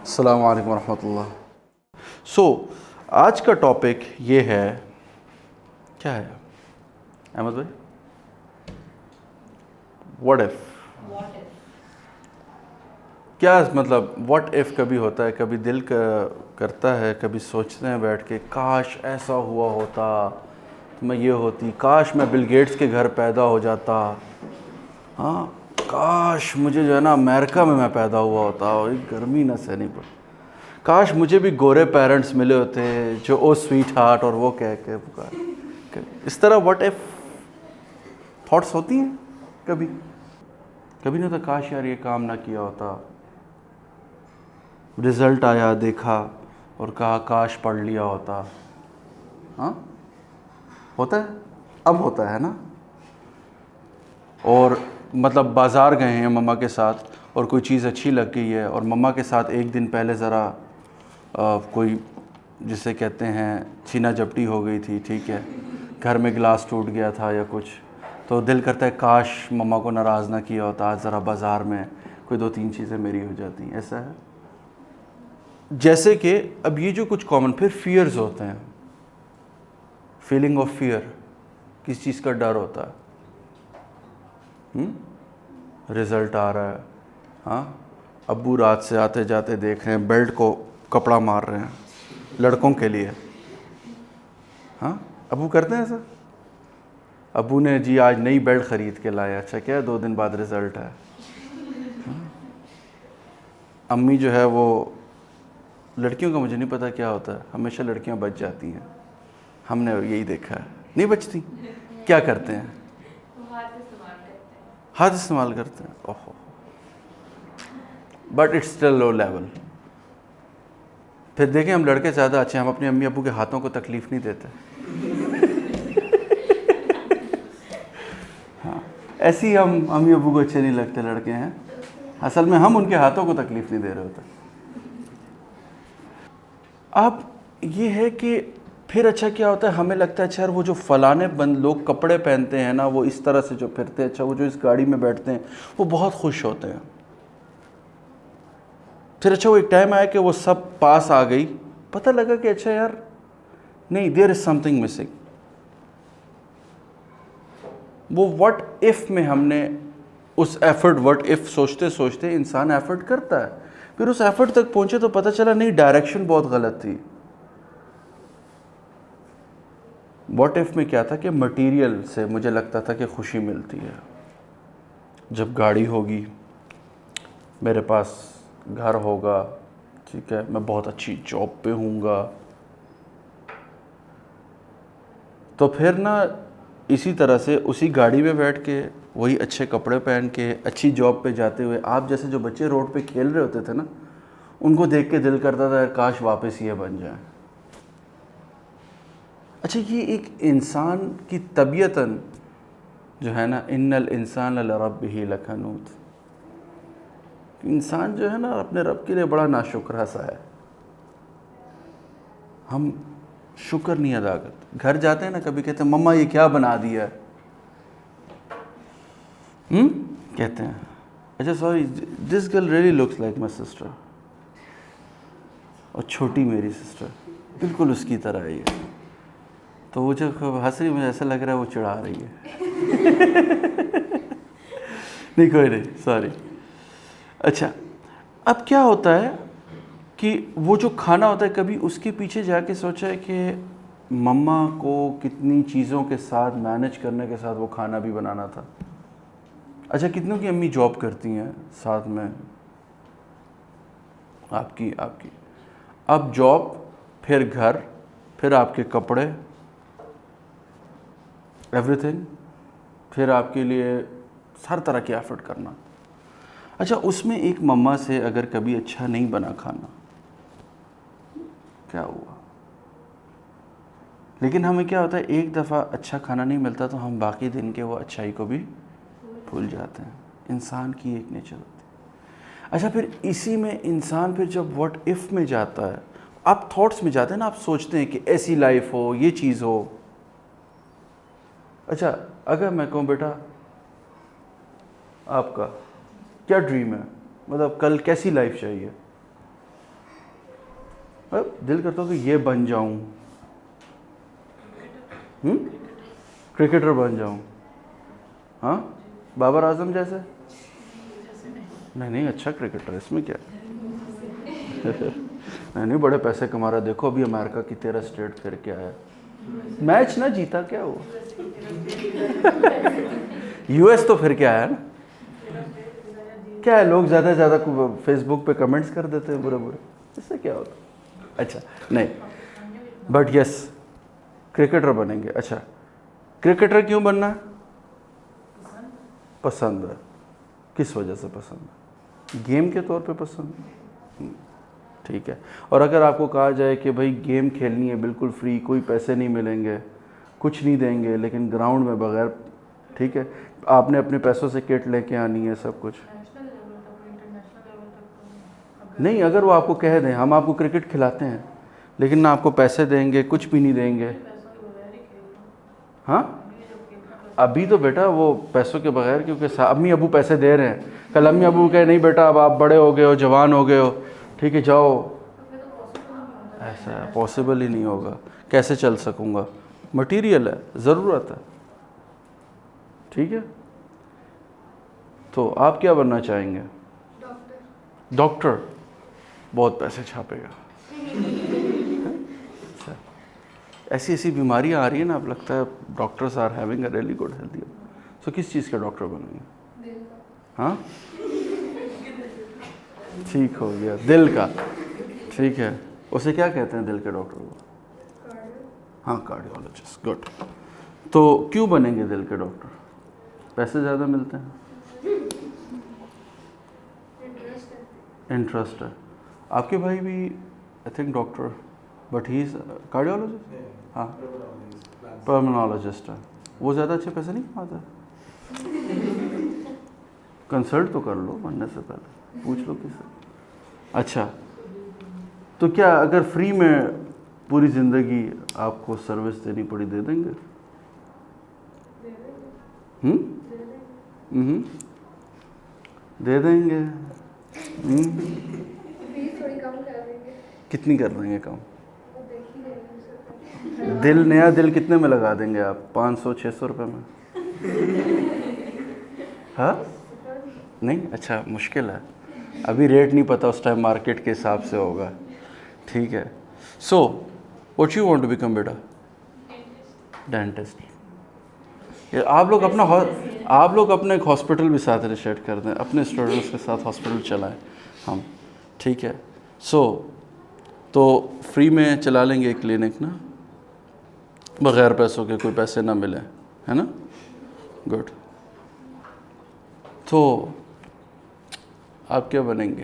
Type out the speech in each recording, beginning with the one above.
السلام علیکم ورحمۃ اللہ. آج کا ٹاپک یہ ہے, کیا ہے احمد بھائی؟ What if. کیا مطلب واٹ ایف کبھی ہوتا ہے, کبھی دل کرتا ہے, کبھی سوچتے ہیں بیٹھ کے کاش ایسا ہوا ہوتا, میں یہ ہوتی, کاش میں بل گیٹس کے گھر پیدا ہو جاتا, ہاں کاش مجھے جو ہے نا امریکہ میں پیدا ہوا ہوتا اور گرمی نہ سہنی پڑ, کاش مجھے بھی گورے پیرنٹس ملے ہوتے جو او سویٹ ہارٹ اور وہ کہہ کے پکار. اس طرح واٹ ایف تھاٹس ہوتی ہیں کبھی کبھی نہیں ہوتا, کاش یار یہ کام نہ کیا ہوتا, رزلٹ آیا دیکھا اور کہا کاش پڑھ لیا ہوتا. ہاں ہوتا ہے, اب ہوتا ہے نا. اور مطلب بازار گئے ہیں مما کے ساتھ اور کوئی چیز اچھی لگ گئی ہے, اور مما کے ساتھ ایک دن پہلے ذرا کوئی جسے کہتے ہیں چھینا جپٹی ہو گئی تھی, ٹھیک ہے, گھر میں گلاس ٹوٹ گیا تھا یا کچھ, تو دل کرتا ہے کاش مما کو ناراض نہ کیا ہوتا, آج ذرا بازار میں کوئی 2-3 چیزیں میری ہو جاتی. ایسا ہے جیسے کہ اب یہ جو کچھ کامن پھر فیئرز ہوتے ہیں, فیلنگ آف فیئر, کس چیز کا ڈر ہوتا ہے, رزلٹ آ رہا ہے, ہاں ابو رات سے آتے جاتے دیکھ رہے ہیں بیلٹ کو کپڑا مار رہے ہیں لڑکوں کے لیے, ہاں ابو کرتے ہیں ایسا, ابو نے جی آج نئی بیلٹ خرید کے لایا, اچھا کیا 2 دن بعد رزلٹ ہے. امی جو ہے وہ, لڑکیوں کا مجھے نہیں پتا کیا ہوتا ہے, ہمیشہ لڑکیاں بچ جاتی ہیں, ہم نے یہی دیکھا ہے, نہیں بچتی, کیا کرتے ہیں, ہاتھ استعمال کرتے ہیں. اوہو, but it's still low level. پھر دیکھیں ہم لڑکے زیادہ اچھے ہیں, ہم اپنے امی ابو کے ہاتھوں کو تکلیف نہیں دیتے. ہاں ایسے ہی ہم امی ابو کو اچھے نہیں لگتے لڑکے ہیں, اصل میں ہم ان کے ہاتھوں کو تکلیف نہیں دے رہے ہوتے. اب یہ ہے کہ پھر اچھا کیا ہوتا ہے, ہمیں لگتا ہے اچھا یار وہ جو فلانے بند لوگ کپڑے پہنتے ہیں نا, وہ اس طرح سے جو پھرتے ہیں, اچھا وہ جو اس گاڑی میں بیٹھتے ہیں وہ بہت خوش ہوتے ہیں. پھر اچھا وہ ایک ٹائم آیا کہ وہ سب پاس آ گئی, پتہ لگا کہ اچھا یار نہیں, دیر از سم تھنگ مسنگ. وہ واٹ ایف میں ہم نے اس ایفرٹ, واٹ ایف سوچتے سوچتے انسان ایفرٹ کرتا ہے, پھر اس ایفرٹ تک پہنچے تو پتہ چلا نہیں ڈائریکشن بہت غلط تھی. واٹ ایف میں کیا تھا کہ مٹیریل سے مجھے لگتا تھا کہ خوشی ملتی ہے, جب گاڑی ہوگی, میرے پاس گھر ہوگا, ٹھیک ہے, میں بہت اچھی جاب پہ ہوں گا, تو پھر نا اسی طرح سے اسی گاڑی میں بیٹھ کے, وہی اچھے کپڑے پہن کے, اچھی جاب پہ جاتے ہوئے, آپ جیسے جو بچے روڈ پہ کھیل رہے ہوتے تھے نا, ان کو دیکھ کے دل کرتا تھا کاش واپس یہ بن جائیں. اچھا یہ ایک انسان کی طبیعتاً جو ہے نا, ان الانسان لربہ لکنود, انسان جو ہے نا اپنے رب کے لیے بڑا ناشکرا سا ہے. ہم شکر نہیں ادا کرتے. گھر جاتے ہیں نا, کبھی کہتے ہیں مما یہ کیا بنا دیا ہے, کہتے ہیں اچھا sorry this girl really looks like my sister, اور چھوٹی میری سسٹر بالکل اس کی طرح ہی ہے, تو وہ جو ہنس رہی, مجھے ایسا لگ رہا ہے وہ چڑھا رہی ہے. نہیں کوئی نہیں, سوری. اچھا اب کیا ہوتا ہے کہ وہ جو کھانا ہوتا ہے, کبھی اس کے پیچھے جا کے سوچا ہے کہ مما کو کتنی چیزوں کے ساتھ مینج کرنے کے ساتھ وہ کھانا بھی بنانا تھا. اچھا کتنوں کی امی جاب کرتی ہیں ساتھ میں, آپ کی اب جاب, پھر گھر, پھر آپ کے کپڑے, ایوری تھنگ, پھر آپ کے لیے ہر طرح کی ایفرٹ کرنا. اچھا اس میں ایک مما سے اگر کبھی اچھا نہیں بنا کھانا, کیا ہوا, لیکن ہمیں کیا ہوتا ہے ایک دفعہ اچھا کھانا نہیں ملتا تو ہم باقی دن کے وہ اچھائی کو بھی بھول جاتے ہیں. انسان کی ایک نیچر ہوتی ہے. اچھا پھر اسی میں انسان پھر جب واٹ ایف میں جاتا ہے, آپ تھاٹس میں جاتے ہیں نا, آپ سوچتے ہیں کہ ایسی لائف ہو, یہ چیز ہو. اچھا اگر میں کہوں بیٹا آپ کا کیا ڈریم ہے, مطلب کل کیسی لائف چاہیے, دل کرتا ہو کہ یہ بن جاؤں، کرکٹر بن جاؤں. ہاں بابر اعظم جیسے؟ نہیں اچھا کرکٹر ہے، اس میں کیا نہیں بڑے پیسے کما رہا ہے. دیکھو ابھی امریکہ کی 13 اسٹیٹ پھر کے آیا، میچ نہ جیتا کیا ہوا، یو ایس تو پھر کے آیا نا. کیا ہے لوگ زیادہ سے زیادہ فیس بک پہ کمنٹس کر دیتے ہیں برے برے، اس سے کیا ہوتا. اچھا نہیں بٹ یس کرکٹر بنیں گے. اچھا کرکٹر کیوں بننا ہے؟ پسند ہے. کس وجہ سے پسند ہے؟ گیم کے طور پہ پسند. ٹھیک ہے. اور اگر آپ کو کہا جائے کہ بھائی گیم کھیلنی ہے بالکل فری، کوئی پیسے نہیں ملیں گے، کچھ نہیں دیں گے، لیکن گراؤنڈ میں بغیر، ٹھیک ہے آپ نے اپنے پیسوں سے کٹ لے کے آنی ہے سب کچھ. نہیں اگر وہ آپ کو کہہ دیں ہم آپ کو کرکٹ کھلاتے ہیں لیکن نہ آپ کو پیسے دیں گے، کچھ بھی نہیں دیں گے. ہاں ابھی تو بیٹا وہ پیسوں کے بغیر، کیونکہ امی ابو پیسے دے رہے ہیں، کل امی ابو کہے نہیں بیٹا اب آپ بڑے ہو گئے ہو، جوان ہو گئے ہو، ٹھیک ہے جاؤ. ایسا پاسبل ہی نہیں ہوگا. کیسے چل سکوں گا؟ مٹیریل ہے، ضرورت ہے. ٹھیک ہے تو آپ کیا بننا چاہیں گے؟ ڈاکٹر. بہت پیسے چھاپے گا. اچھا ایسی ایسی بیماریاں آ رہی ہیں نا، اب لگتا ہے doctors are having a really good healthy. So کس چیز کا ڈاکٹر بنیں گے؟ ہاں ٹھیک ہو گیا دل کا. ٹھیک ہے اسے کیا کہتے ہیں دل کے ڈاکٹر کو؟ ہاں کارڈیولوجسٹ. گڈ. تو کیوں بنیں گے دل کے ڈاکٹر؟ پیسے زیادہ ملتے ہیں، انٹرسٹ ہے. آپ کے بھائی بھی I think doctor but he is cardiologist. ہاں پلمنالوجسٹ ہے. وہ زیادہ اچھے پیسے نہیں کماتا؟ کنسلٹ تو کر لو بننے سے پہلے، پوچھ لو کس سے. اچھا تو کیا اگر فری میں پوری زندگی آپ کو سروس دینی پڑی دے دیں گے؟ دے دیں گے. کتنی کر دیں گے کم؟ دل نیا دل کتنے میں لگا دیں گے آپ؟ 500-600 روپے میں؟ ہاں نہیں اچھا مشکل ہے ابھی ریٹ نہیں پتہ، اس ٹائم مارکیٹ کے حساب سے ہوگا. ٹھیک ہے. So what you want to become بیٹا؟ ڈینٹسٹ. آپ لوگ اپنا ایک ہاسپٹل بھی ساتھ انیشیٹ کر دیں، اپنے اسٹوڈنٹس کے ساتھ ہاسپٹل چلائیں ہم. ٹھیک ہے سو تو فری میں چلا لیں گے ایک کلینک نا، بغیر پیسوں کے، کوئی پیسے نہ ملیں، ہے نا. گڈ. تو آپ کیا بنیں گے؟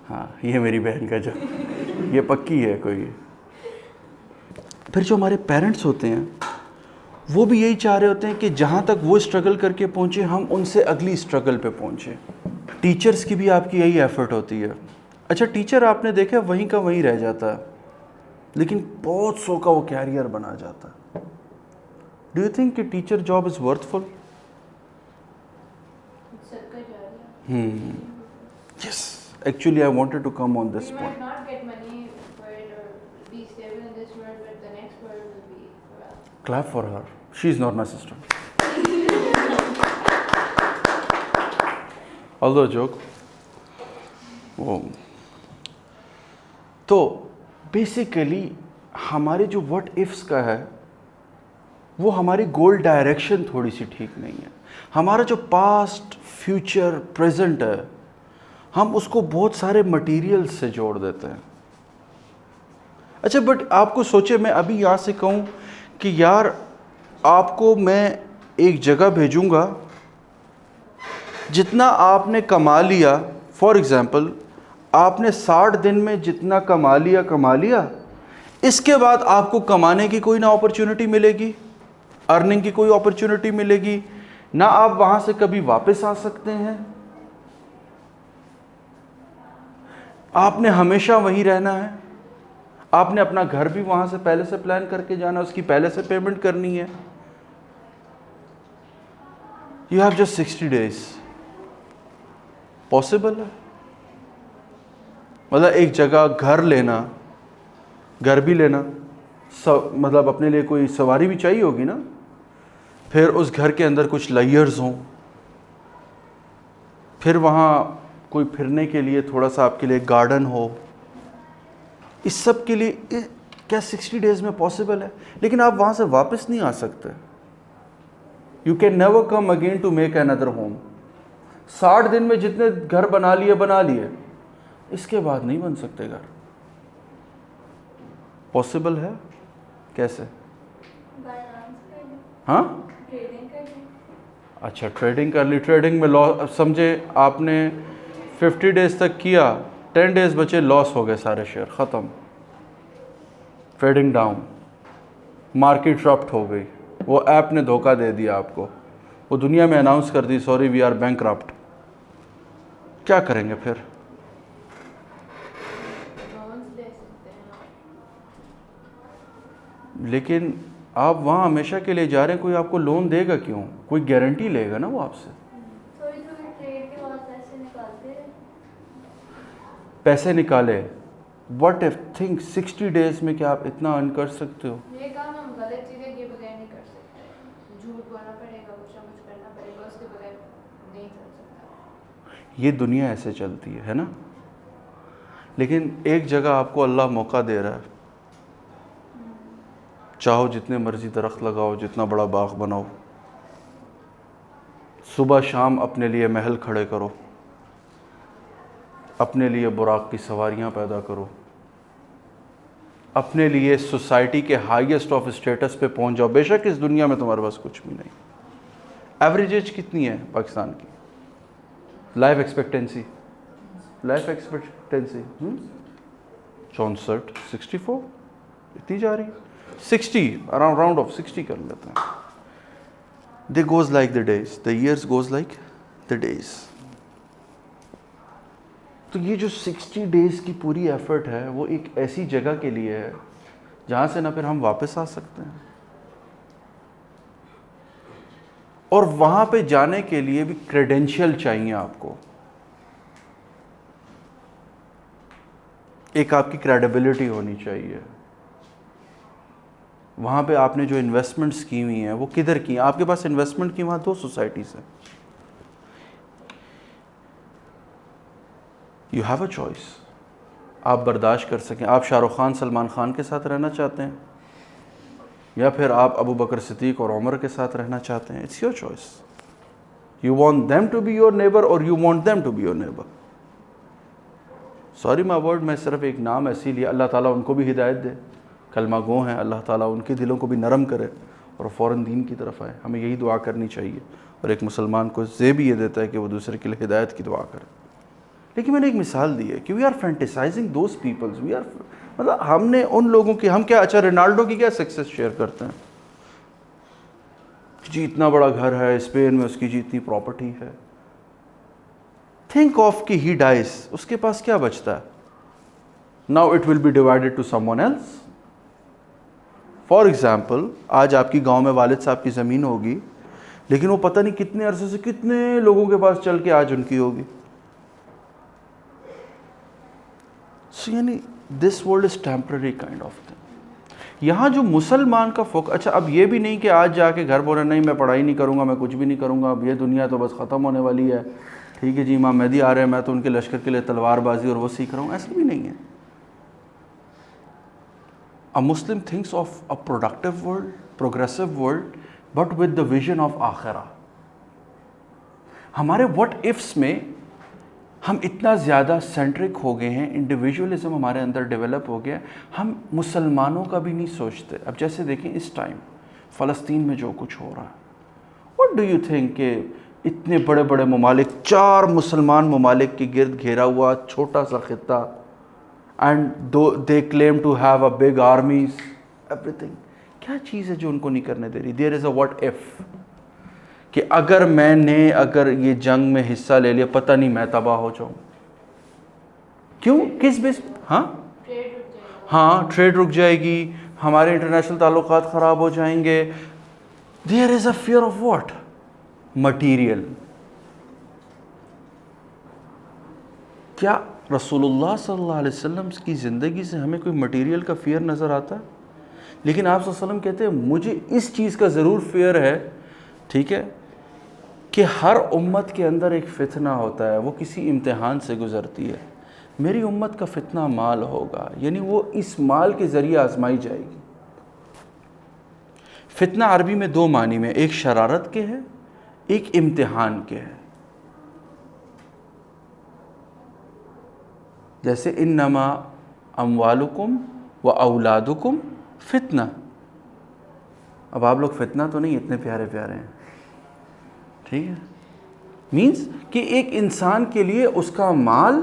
ہاں یہ میری بہن کا جو یہ پکی ہے کوئی. پھر جو ہمارے پیرنٹس ہوتے ہیں وہ بھی یہی چاہ رہے ہوتے ہیں کہ جہاں تک وہ اسٹرگل کر کے پہنچے ہم ان سے اگلی اسٹرگل پہ پہنچے. ٹیچرز کی بھی آپ کی یہی ایفرٹ ہوتی ہے. اچھا ٹیچر آپ نے دیکھا وہیں کا وہیں رہ جاتا ہے لیکن بہت سو کا وہ کیریئر بنا جاتا ہے. ڈو یو تھنک کہ teacher job is worthful? Yes actually I wanted to come on this point. Clap for her. She's not my sister. Although joke. تو بیسیکلی ہمارے جو وٹ ایفس کا ہے وہ ہماری گول ڈائریکشن تھوڑی سی ٹھیک نہیں ہے. ہمارا جو پاسٹ فیوچر پریزنٹ ہے ہم اس کو بہت سارے مٹیریل سے جوڑ دیتے ہیں. اچھا بٹ آپ کو سوچے میں ابھی یہاں سے کہوں کہ یار آپ کو میں ایک جگہ بھیجوں گا، جتنا آپ نے کما لیا، فار ایگزامپل آپ نے 60 دن میں جتنا کما لیا، اس کے بعد آپ کو کمانے کی کوئی نہ اپرچونٹی ملے گی، ارننگ کی کوئی اپرچونٹی ملے گی نہ، آپ وہاں سے کبھی واپس آ سکتے ہیں. آپ نے ہمیشہ وہیں رہنا ہے. آپ نے اپنا گھر بھی وہاں سے پہلے سے پلان کر کے جانا، اس کی پہلے سے پیمنٹ کرنی ہے. You have just 60 days. Possible ہے؟ مطلب ایک جگہ گھر لینا، گھر بھی لینا، مطلب اپنے لیے کوئی سواری بھی چاہیے ہوگی نا، پھر اس گھر کے اندر کچھ لیئرز ہوں، پھر وہاں کوئی پھرنے کے لیے تھوڑا سا آپ کے لیے گارڈن ہو، اس سب کے لیے کیا 60 ڈیز میں پاسبل ہے؟ لیکن آپ وہاں سے واپس نہیں آ سکتے. You can never come again to make اندر ہوم. 60 دن میں جتنے گھر بنا لیے، اس کے بعد نہیں بن سکتے گھر. پاسبل ہے کیسے؟ ہاں اچھا ٹریڈنگ کر لی. ٹریڈنگ میں لاس سمجھے آپ نے 50 ڈیز تک کیا، 10 ڈیز بچے، لاس ہو گئے سارے شیئر ختم. ٹریڈنگ ڈاؤن، مارکیٹ رپٹ ہو گئی، وہ ایپ نے دھوکہ دے دیا آپ کو، وہ دنیا میں اناؤنس کر دی سوری وی آر بینکرپٹ. کیا کریں گے پھر؟ لیکن آپ وہاں ہمیشہ کے لیے جا رہے ہیں، کوئی آپ کو لون دے گا کیوں؟ کوئی گارنٹی لے گا نا وہ آپ سے. پیسے نکالے، واٹ ایف تھنک 60 ڈیز میں کیا آپ اتنا ارن کر سکتے ہو؟ یہ کام ہم غلط چیزیں کے بغیر نہیں کر سکتے. جھوٹ بولنا پڑے گا، کچھ نہ کچھ کرنا پڑے گا، اس کے بغیر نہیں چل سکتا. یہ دنیا ایسے چلتی ہے نا. لیکن ایک جگہ آپ کو اللہ موقع دے رہا ہے، چاہو جتنے مرضی درخت لگاؤ، جتنا بڑا باغ بناؤ، صبح شام اپنے لیے محل کھڑے کرو، اپنے لیے براق کی سواریاں پیدا کرو، اپنے لیے سوسائٹی کے ہائیسٹ آف اسٹیٹس پہ پہنچ جاؤ. بے شک اس دنیا میں تمہارے پاس کچھ بھی نہیں. ایوریج ایج کتنی ہے پاکستان کی؟ لائف ایکسپیکٹنسی 64 64 اتنی جا رہی ہے. 60 اراؤنڈ راؤنڈ آف 60 کر لیتے ہیں. They goes like the days, the years goes like the days. تو یہ جو 60 ڈیز کی پوری ایفرٹ ہے وہ ایک ایسی جگہ کے لیے ہے جہاں سے نہ پھر ہم واپس آ سکتے ہیں، اور وہاں پہ جانے کے لیے بھی کریڈینشیل چاہیے آپ کو. ایک آپ کی کریڈیبلٹی ہونی چاہیے. وہاں پہ آپ نے جو انویسٹمنٹس کی ہوئی ہیں وہ کدھر کی ہیں؟ آپ کے پاس انویسٹمنٹ کی وہاں 2 سوسائٹیز ہیں. You have a choice. آپ برداشت کر سکیں. آپ شاہ رخ خان سلمان خان کے ساتھ رہنا چاہتے ہیں یا پھر آپ ابو بکر صدیق اور عمر کے ساتھ رہنا چاہتے ہیں. It's your choice. You want them to be your neighbour اور you want them to be your neighbour. Sorry my word, میں صرف ایک نام ایسی لیا. اللہ تعالیٰ ان کو بھی ہدایت دے، کلمہ گو ہیں، اللہ تعالیٰ ان کے دلوں کو بھی نرم کرے اور فوراً دین کی طرف آئے. ہمیں یہی دعا کرنی چاہیے، اور ایک مسلمان کو زیب بھی یہ دیتا ہے کہ وہ دوسرے کے لیے ہدایت کی دعا کرے. لیکن میں نے ایک مثال دی ہے کہ we are fantasising those peoples. We are مطلب ہم نے ان لوگوں کی، ہم کیا اچھا رونالڈو کی کیا سکسیس شیئر کرتے ہیں جی اتنا بڑا گھر ہے اسپین میں، اس کی جی اتنی پراپرٹی ہے. تھنک آف کہ ہی ڈائز، اس کے پاس کیا بچتا ہے؟ Now it will be divided to someone else. For example آج آپ کی گاؤں میں والد صاحب کی زمین ہوگی، لیکن وہ پتہ نہیں کتنے عرصے سے کتنے لوگوں کے پاس چل کے آج ان کی ہوگی. سو یعنی this world is temporary kind of thing. یہاں جو مسلمان کا اچھا اب یہ بھی نہیں کہ آج جا کے گھر بولے نہیں میں پڑھائی نہیں کروں گا، میں کچھ بھی نہیں کروں گا، اب یہ دنیا تو بس ختم ہونے والی ہے، ٹھیک ہے جی امام مہدی آ رہے ہیں، میں تو ان کے لشکر کے لیے تلوار بازی اور وہ سیکھ رہا ہوں. ایسا بھی نہیں ہے. A Muslim thinks of a productive world, progressive world, but with the vision of آخرہ. ہمارے what ifs میں ہم اتنا زیادہ سینٹرک ہو گئے ہیں، انڈیویجولزم ہمارے اندر ڈیولپ ہو گیا، ہم مسلمانوں کا بھی نہیں سوچتے. اب جیسے دیکھیں اس ٹائم فلسطین میں جو کچھ ہو رہا ہے، what do you think کہ اتنے بڑے بڑے ممالک، 4 مسلمان ممالک کے گرد گھیرا ہوا چھوٹا سا خطہ، and they claim to have a big armies, everything. کیا چیز ہے جو ان کو نہیں کرنے دے رہی؟ there is a what if کہ اگر میں نے یہ جنگ میں حصہ لے لیا پتہ نہیں میں تباہ ہو جاؤں. کیوں؟ کس بیس؟ ہاں ٹریڈ رک جائے گی، ہمارے انٹرنیشنل تعلقات خراب ہو جائیں گے. there is a fear of what? material. کیا رسول اللہ صلی اللہ علیہ وسلم کی زندگی سے ہمیں کوئی مٹیریل کا فیئر نظر آتا ہے؟ لیکن آپ صلی اللہ علیہ وسلم کہتے ہیں مجھے اس چیز کا ضرور فیئر ہے، ٹھیک ہے، کہ ہر امت کے اندر ایک فتنہ ہوتا ہے، وہ کسی امتحان سے گزرتی ہے، میری امت کا فتنہ مال ہوگا، یعنی وہ اس مال کے ذریعے آزمائی جائے گی۔ فتنہ عربی میں دو معنی میں، ایک شرارت کے ہے، ایک امتحان کے ہے۔ جیسے انما اموالکم و اولادکم فتنہ، اب آپ لوگ فتنہ تو نہیں اتنے پیارے پیارے ہیں، ٹھیک ہے، مینز کہ ایک انسان کے لیے اس کا مال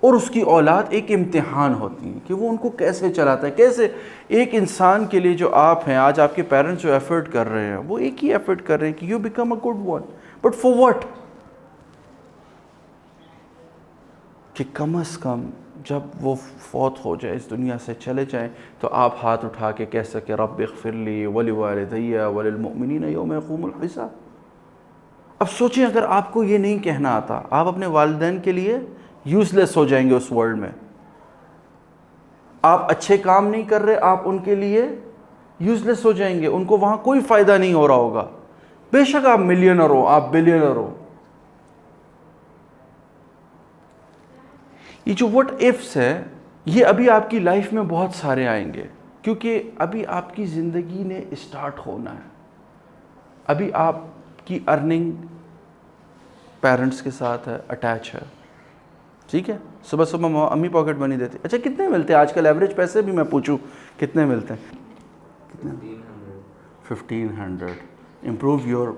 اور اس کی اولاد ایک امتحان ہوتی ہے کہ وہ ان کو کیسے چلاتا ہے۔ کیسے ایک انسان کے لیے جو آپ ہیں، آج آپ کے پیرنٹس جو ایفرٹ کر رہے ہیں، وہ ایک ہی ایفرٹ کر رہے ہیں کہ you become a good one, but for what? کہ کم از کم جب وہ فوت ہو جائے، اس دنیا سے چلے جائیں، تو آپ ہاتھ اٹھا کے کہہ سکے رب اغفر لی ولوالدی وللمؤمنین یوم یقوم الحساب۔ اب سوچیں اگر آپ کو یہ نہیں کہنا آتا، آپ اپنے والدین کے لیے یوز لیس ہو جائیں گے اس ورلڈ میں۔ آپ اچھے کام نہیں کر رہے، آپ ان کے لیے یوز لیس ہو جائیں گے، ان کو وہاں کوئی فائدہ نہیں ہو رہا ہوگا، بے شک آپ ملینر ہو، آپ بلینر ہو۔ یہ جو وٹ ایفس ہے، یہ ابھی آپ کی لائف میں بہت سارے آئیں گے، کیونکہ ابھی آپ کی زندگی نے اسٹارٹ ہونا ہے۔ ابھی آپ کی ارننگ پیرنٹس کے ساتھ ہے، اٹیچ ہے، ٹھیک ہے، صبح صبح امی پاکٹ منی دیتے، اچھا کتنے ملتے ہیں آج کل ایوریج پیسے بھی میں پوچھوں کتنے ملتے ہیں؟ کتنے؟ 1500۔ امپروو یور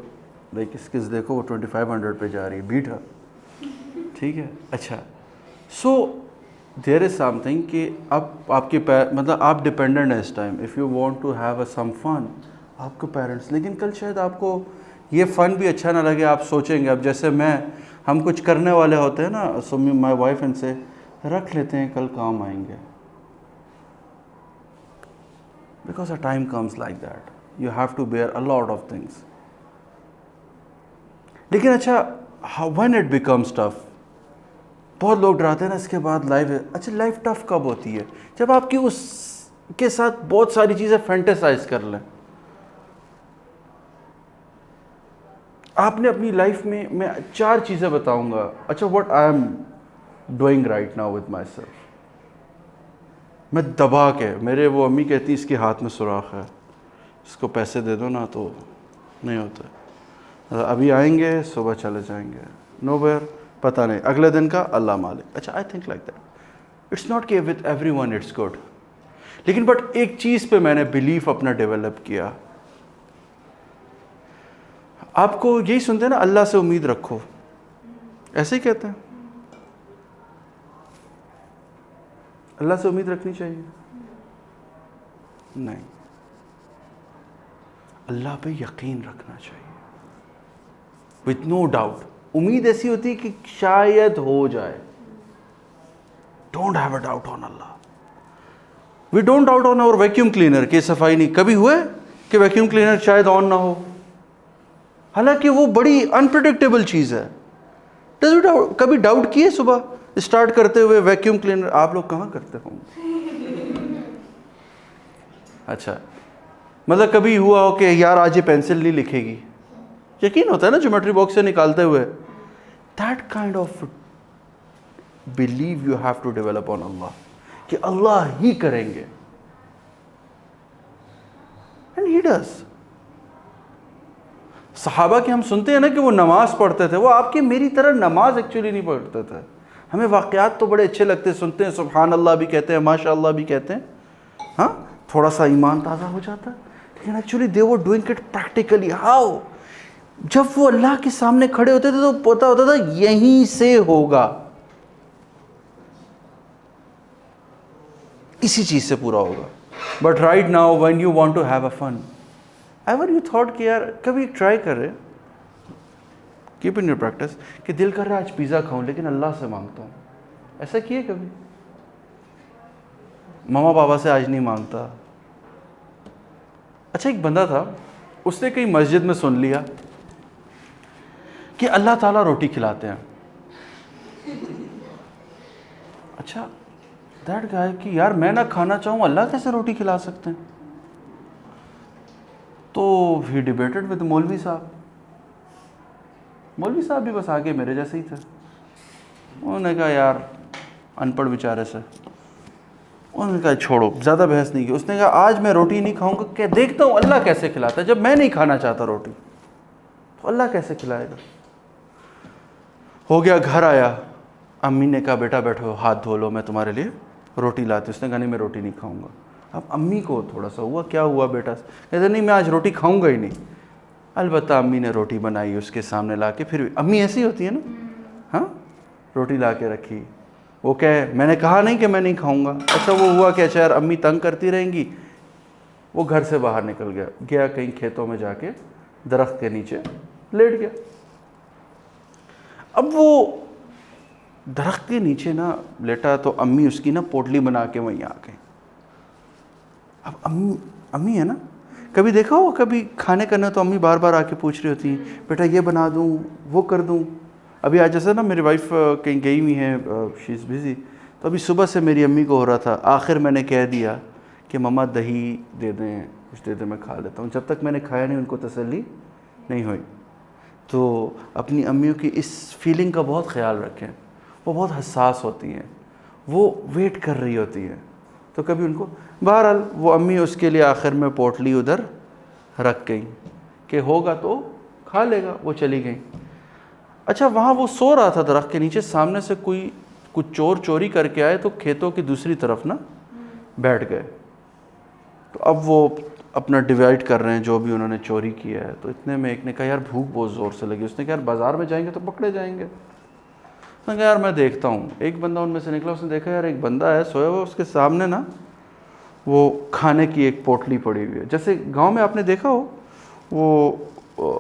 لائک اسکلز، دیکھو وہ 2500 پہ جا رہی ہے، بیٹھا، ٹھیک ہے، اچھا۔ سو دیر از سم تھنگ کہ اب آپ کے مطلب آپ ڈپینڈنٹ ہیں اس time, if you want to have a some fun, آپ کو پیرنٹس، لیکن کل شاید آپ کو یہ فن بھی اچھا نہ لگے، آپ سوچیں گے اب جیسے ہم کچھ کرنے والے ہوتے ہیں نا، سو مائی وائف ان سے رکھ لیتے ہیں کل کام آئیں گے، because a time comes like that, you have to bear a lot of things. لیکن اچھا وین اٹ بیکمز ٹف، بہت لوگ ڈراتے ہیں نا اس کے بعد لائف، اچھا لائف ٹف کب ہوتی ہے؟ جب آپ کی اس کے ساتھ بہت ساری چیزیں فینٹیسائز کر لیں۔ آپ نے اپنی لائف میں 4 چیزیں بتاؤں گا، اچھا what I am doing right now with my self, میں دبا کے، میرے وہ امی کہتی اس کے ہاتھ میں سوراخ ہے، اس کو پیسے دے دو نا تو نہیں ہوتا، ابھی آئیں گے صبح چلے جائیں گے، نو ویئر، پتہ نہیں اگلے دن کا اللہ مالک۔ اچھا I think like that, it's not کہ with everyone it's good, لیکن بٹ ایک چیز پہ میں نے بلیف اپنا ڈیولپ کیا۔ آپ کو یہی سنتے ہیں نا اللہ سے امید رکھو، ایسے ہی کہتے ہیں، اللہ سے امید رکھنی چاہیے؟ نہیں، اللہ پہ یقین رکھنا چاہیے وتھ نو ڈاؤٹ۔ امید ایسی ہوتی ہے کہ شاید ہو جائے، don't have a doubt on Allah. We don't doubt on our vacuum cleaner کہ صفائی نہیں، کبھی ہوئے کہ ویکیوم کلینر شاید آن نہ ہو، حالانکہ وہ بڑی انپریڈکٹیبل چیز ہے۔ کبھی ڈاؤٹ کیے صبح اسٹارٹ کرتے ہوئے ویکیوم کلینر؟ آپ لوگ کہاں کرتے ہوں گے؟ اچھا مطلب کبھی ہوا ہو کہ یار آج یہ پینسل نہیں لکھے گی، یقین ہوتا ہے نا جیومیٹری باکس سے نکالتے ہوئے، that kind of believe you have to develop on Allah, کہ اللہ ہی کریں گے، اینڈ ہی ڈز۔ صحابہ کے ہم سنتے ہیں نا کہ وہ نماز پڑھتے تھے، وہ آپ کے میری طرح نماز ایکچولی نہیں پڑھتے تھے۔ ہمیں واقعات تو بڑے اچھے لگتے، سنتے ہیں سبحان اللہ بھی کہتے ہیں، ماشاء اللہ بھی کہتے ہیں، ہاں تھوڑا سا ایمان تازہ ہو جاتا ہے، لیکن actually they were doing it practically. How? جب وہ اللہ کے سامنے کھڑے ہوتے تھے تو پتہ ہوتا تھا یہیں سے ہوگا، اسی چیز سے پورا ہوگا۔ But right now when you want to have a fun, ever you thought کہ یار کبھی ٹرائی کر رہے، کیپ ان یور پریکٹس، کہ دل کر رہا ہے آج پیزا کھاؤں لیکن اللہ سے مانگتا ہوں، ایسا کیے کبھی؟ ماما پاپا سے آج نہیں مانگتا۔ اچھا ایک بندہ تھا، اس نے کہیں مسجد میں سن لیا کہ اللہ تعالیٰ روٹی کھلاتے ہیں، اچھا دیٹ گائے کہ یار میں نہ کھانا چاہوں اللہ کیسے روٹی کھلا سکتے ہیں؟ تو ہی ڈیبیٹڈ ود مولوی صاحب. مولوی صاحب بھی بس آگے میرے جیسے ہی تھے. انہوں نے کہا یار ان پڑھ بیچارے سے, انہوں نے کہا چھوڑو, زیادہ بحث نہیں کی. اس نے کہا آج میں روٹی نہیں کھاؤں گا, کہ دیکھتا ہوں اللہ کیسے کھلاتا ہے. جب میں نہیں کھانا چاہتا روٹی تو اللہ کیسے کھلائے گا. ہو گیا, گھر آیا, امی نے کہا بیٹا بیٹھو, ہاتھ دھو لو, میں تمہارے لیے روٹی لاتی. اس نے کہا نہیں میں روٹی نہیں کھاؤں گا. اب امی کو تھوڑا سا ہوا, کیا ہوا بیٹا؟ کہتے نہیں میں آج روٹی کھاؤں گا ہی نہیں. البتہ امی نے روٹی بنائی, اس کے سامنے لا کے, پھر امی ایسی ہوتی ہے نا, ہاں, روٹی لا کے رکھی. وہ کہے میں نے کہا نہیں کہ میں نہیں کھاؤں گا. اچھا وہ ہوا کہ اچھا یار امی تنگ کرتی رہیں گی. وہ گھر سے باہر نکل گیا کہیں کھیتوں میں جا کے درخت کے نیچے لیٹ گیا. اب وہ درخت کے نیچے نا لیٹا تو امی اس کی نا پوٹلی بنا کے وہیں آ گئی. اب امی ہے نا, کبھی دیکھا ہو کبھی کھانے کرنا تو امی بار بار آ کے پوچھ رہی ہوتی ہیں بیٹا یہ بنا دوں وہ کر دوں. ابھی آج جیسے نا میری وائف کہیں گئی ہوئی ہیں, شی از بزی, تو ابھی صبح سے میری امی کو ہو رہا تھا. آخر میں نے کہہ دیا کہ مما دہی دے دیں, کچھ دے دیں, میں کھا لیتا ہوں. جب تک میں نے کھایا نہیں ان کو تسلی نہیں ہوئی. تو اپنی امیوں کی اس فیلنگ کا بہت خیال رکھیں, وہ بہت حساس ہوتی ہیں, وہ ویٹ کر رہی ہوتی ہیں. تو کبھی ان کو بہرحال وہ امی اس کے لیے آخر میں پوٹلی ادھر رکھ گئی کہ ہوگا تو کھا لے گا. وہ چلی گئیں. اچھا وہاں وہ سو رہا تھا درخت کے نیچے, سامنے سے کچھ چور چوری کر کے آئے تو کھیتوں کی دوسری طرف نا بیٹھ گئے. تو اب وہ اپنا ڈیوائڈ کر رہے ہیں جو بھی انہوں نے چوری کیا ہے. تو اتنے میں ایک نے کہا یار بھوک بہت زور سے لگی. اس نے کہا یار بازار میں جائیں گے تو پکڑے جائیں گے. اس نے کہا یار میں دیکھتا ہوں. ایک بندہ ان میں سے نکلا, اس نے دیکھا یار ایک بندہ ہے سویا ہوا, اس کے سامنے نا وہ کھانے کی ایک پوٹلی پڑی ہوئی ہے. جیسے گاؤں میں آپ نے دیکھا ہو وہ